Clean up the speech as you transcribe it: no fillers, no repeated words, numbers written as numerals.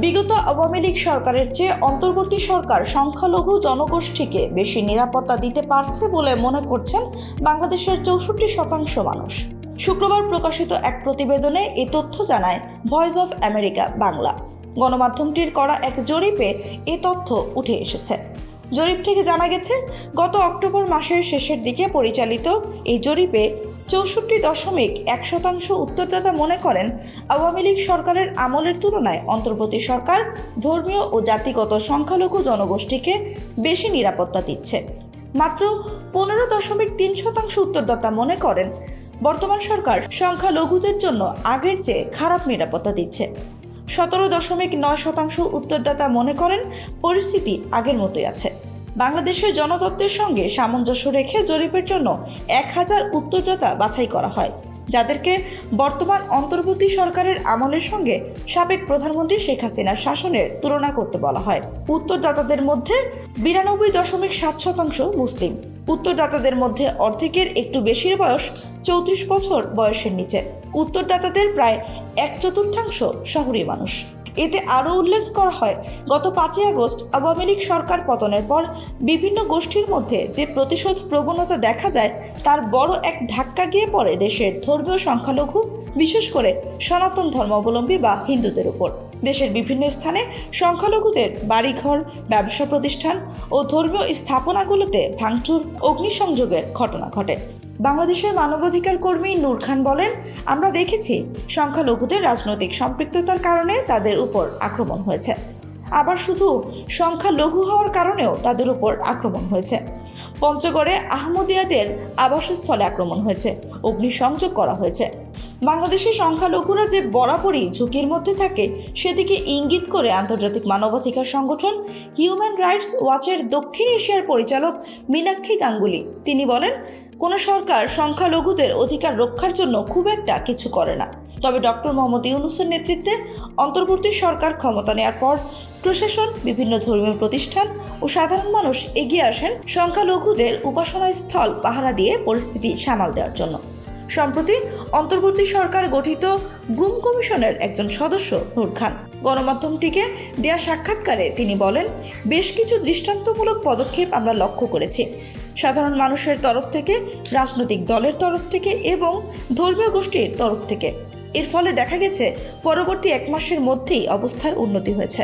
বিগত আওয়ামী লীগ সরকারের চেয়ে অন্তর্বর্তী সরকার সংখ্যালঘু জনগোষ্ঠীকে বেশি নিরাপত্তা দিতে পারছে বলে মনে করছেন বাংলাদেশের 64% মানুষ। শুক্রবার প্রকাশিত এক প্রতিবেদনে এই তথ্য জানায় ভয়েস অফ আমেরিকা বাংলা। গণমাধ্যমটির করা এক জরিপে এ তথ্য উঠে এসেছে। জরিপ থেকে জানা গেছে, গত অক্টোবর মাসের শেষের দিকে পরিচালিত এই জরিপে 64.1% উত্তরদাতা মনে করেন আওয়ামী লীগ সরকারের আমলের তুলনায় অন্তর্বর্তী সরকার ধর্মীয় ও জাতিগত সংখ্যালঘু জনগোষ্ঠীকে বেশি নিরাপত্তা দিচ্ছে। মাত্র 15.3% উত্তরদাতা মনে করেন বর্তমান সরকার সংখ্যালঘুদের জন্য আগের চেয়ে খারাপ নিরাপত্তা দিচ্ছে। 17.9% উত্তরদাতা মনে করেন পরিস্থিতি আগের মতোই আছে। বাংলাদেশের জনতত্ত্বের সঙ্গে সামঞ্জস্য রেখে জরিপের জন্য 1000 উত্তরদাতা বাছাই করা হয়, যাদেরকে বর্তমান অন্তর্বর্তী সরকারের আমলের সঙ্গে সাবেক প্রধানমন্ত্রী শেখ হাসিনার শাসনের তুলনা করতে বলা হয়। উত্তরদাতাদের মধ্যে 92.7% মুসলিম। উত্তরদাতাদের মধ্যে অর্ধেকের একটু বেশির বয়স 34 বছর বয়সের নিচে। উত্তরদাতাদের প্রায় 1/4 শহুরে মানুষ। এতে আরও উল্লেখ করা হয়, গত 5 আগস্ট আওয়ামী লীগ সরকার পতনের পর বিভিন্ন গোষ্ঠীর মধ্যে যে প্রতিশোধ প্রবণতা দেখা যায়, তার বড় এক ধাক্কা গিয়ে পড়ে দেশের ধর্মীয় সংখ্যালঘু, বিশেষ করে সনাতন ধর্মাবলম্বী বা হিন্দুদের উপর। দেশের বিভিন্ন স্থানে সংখ্যালঘুদের বাড়িঘর, ব্যবসা প্রতিষ্ঠান ও ধর্মীয় স্থাপনাগুলোতে ভাঙচুর, অগ্নিসংযোগের ঘটনা ঘটে। বাংলাদেশের মানবাধিকার কর্মী নূর খান বলেন, আমরা দেখেছি সংখ্যালঘুদের রাজনৈতিক সম্পৃক্ততার কারণে তাদের উপর আক্রমণ হয়েছে, আবার শুধু সংখ্যালঘু হওয়ার কারণেও তাদের উপর আক্রমণ হয়েছে। পঞ্চগড়ে আহমদিয়াদের আবাসস্থলে আক্রমণ হয়েছে, অগ্নিসংযোগ করা হয়েছে। বাংলাদেশের সংখ্যালঘুরা যে বরাবরই ঝুঁকির মধ্যে থাকে সেদিকে ইঙ্গিত করে আন্তর্জাতিক মানবাধিকার সংগঠন হিউম্যান রাইটস ওয়াচের দক্ষিণ এশিয়ার পরিচালক মীনাক্ষী গাঙ্গুলি তিনি বলেন, কোনো সরকার সংখ্যালঘুদের অধিকার রক্ষার জন্য খুব একটা কিছু করে না। তবে ডক্টর মোহাম্মদ ইউনূসের নেতৃত্বে অন্তর্বর্তী সরকার ক্ষমতা নেওয়ার পর প্রশাসন, বিভিন্ন ধর্মীয় প্রতিষ্ঠান ও সাধারণ মানুষ এগিয়ে আসেন সংখ্যালঘুদের উপাসনাস্থল পাহারা দিয়ে পরিস্থিতি সামাল দেওয়ার জন্য। সম্প্রতি অন্তর্বর্তী সরকার গঠিত গুম কমিশনের একজন সদস্য নূর খান গণমাধ্যমটিকে দেয়া সাক্ষাৎকারে তিনি বলেন, বেশ কিছু দৃষ্টান্তমূলক পদক্ষেপ আমরা লক্ষ্য করেছি সাধারণ মানুষের তরফ থেকে, রাজনৈতিক দলের তরফ থেকে এবং ধর্মীয় গোষ্ঠীর তরফ থেকে। এর ফলে দেখা গেছে পরবর্তী 1 মাসের মধ্যেই অবস্থার উন্নতি হয়েছে।